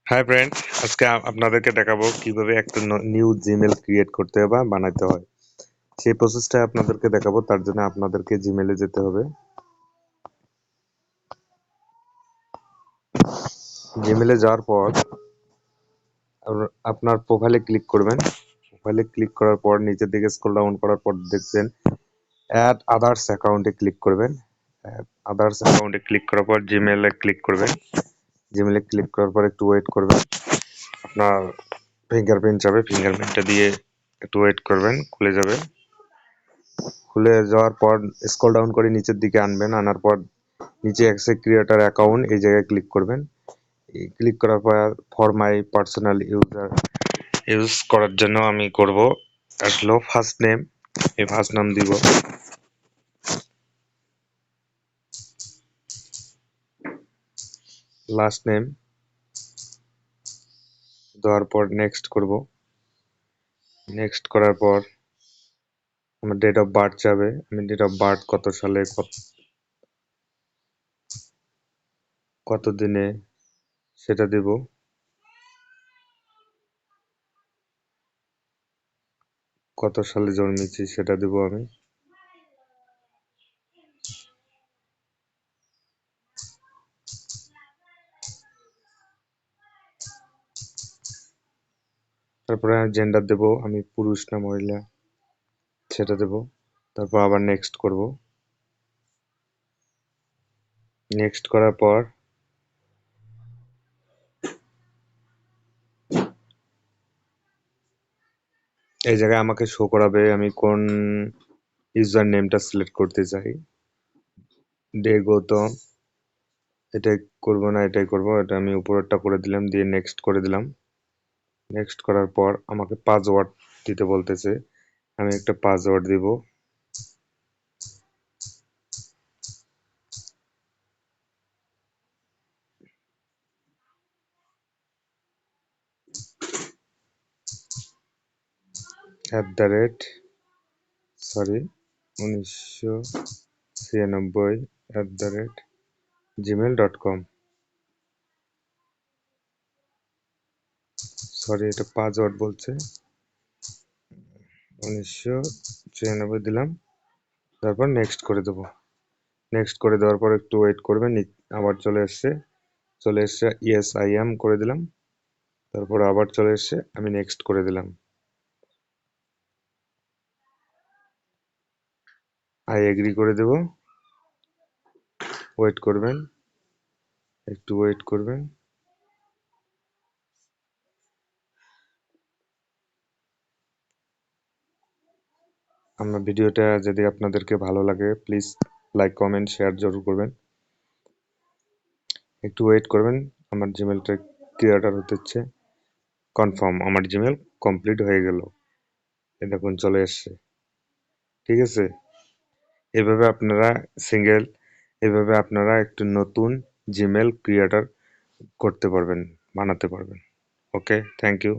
Hi friend, আজকে আপনাদেরকে দেখাবো কিভাবে একটা নিউ জিমেল ক্রিয়েট করতে বা বানাইতে হয়। সেই প্রসেসটা আপনাদেরকে দেখাবো। তার জন্য আপনাদেরকে জিমেলে যেতে হবে। জিমেলে যাওয়ার পর আপনার প্রোফাইলে ক্লিক করবেন। প্রোফাইলে ক্লিক করার পর নিচের দিকে স্ক্রল ডাউন করার পর দেখবেন অ্যাড আদার্স অ্যাকাউন্টে ক্লিক করবেন। আদার্স অ্যাকাউন্টে ক্লিক করার পর জিমেলে ক্লিক করবেন। জিমেলে ক্লিক করার পর একটু ওয়েট করবেন। আপনার ফিঙ্গারপ্রিন্ট যাবে, ফিঙ্গারপ্রিন্টটা দিয়ে একটু ওয়েট করবেন, খুলে যাবে। খুলে যাওয়ার পর স্ক্রল ডাউন করে নিচের দিকে আনবেন। আনার পর নিচে এসে ক্রিয়েটর অ্যাকাউন্ট এই জায়গায় ক্লিক করবেন। ক্লিক করার পর ফর মাই পার্সোনাল ইউজ করার জন্য আমি করব আসলো ফার্স্ট নেম। এই ফার্স্ট নাম দিব। লাস্ট নেম দেওয়ার পর নেক্সট করব। নেক্সট করার পর আমার ডেট অফ বার্থ যাবে। আমি ডেট অফ বার্থ কত সালে কত দিনে সেটা দেব। কত সালে জন্মেছি সেটা দেব আমি। তারপরে জেন্ডার দেব, আমি পুরুষ না মহিলা সেটা দেব। তারপর আবার নেক্সট করব। নেক্সট করার পর এই জায়গায় আমাকে শো করাবে আমি কোন ইউজার নেমটা সিলেক্ট করতে চাই। ডে গৌতম, এটাই করব না এটাই করব। এটা আমি উপরেরটা করে দিলাম, দিয়ে নেক্সট করে দিলাম। নেক্সট করার পর আমাকে পাসওয়ার্ড দিতে বলতেছে। আমি একটা পাসওয়ার্ড দিব। @1996 সরি, এটা পাসওয়ার্ড বলছে। 1996 দিলাম। তারপর নেক্সট করে দেবো। নেক্সট করে দেওয়ার পর একটু ওয়েট করবেন। আবার চলে এসছে ইয়েস আই অ্যাম করে দিলাম। তারপর আবার চলে এসছে, আমি নেক্সট করে দিলাম। আই এগ্রি করে দেব। ওয়েট করবেন, একটু ওয়েট করবেন। আমার ভিডিওটা যদি আপনাদেরকে ভালো লাগে প্লিজ লাইক কমেন্ট শেয়ার জরুর করবেন। একটু ওয়েট করবেন। আমার জিমেলটা ক্রিয়েটর হতেছে। কনফার্ম, আমার জিমেল কমপ্লিট হয়ে গেল। এই দেখুন চলে এসছে। ঠিক আছে, এভাবে আপনারা সিঙ্গেল এভাবে আপনারা একটু নতুন জিমেল ক্রিয়েটর করতে পারবেন, বানাতে পারবেন। ওকে, থ্যাংক ইউ।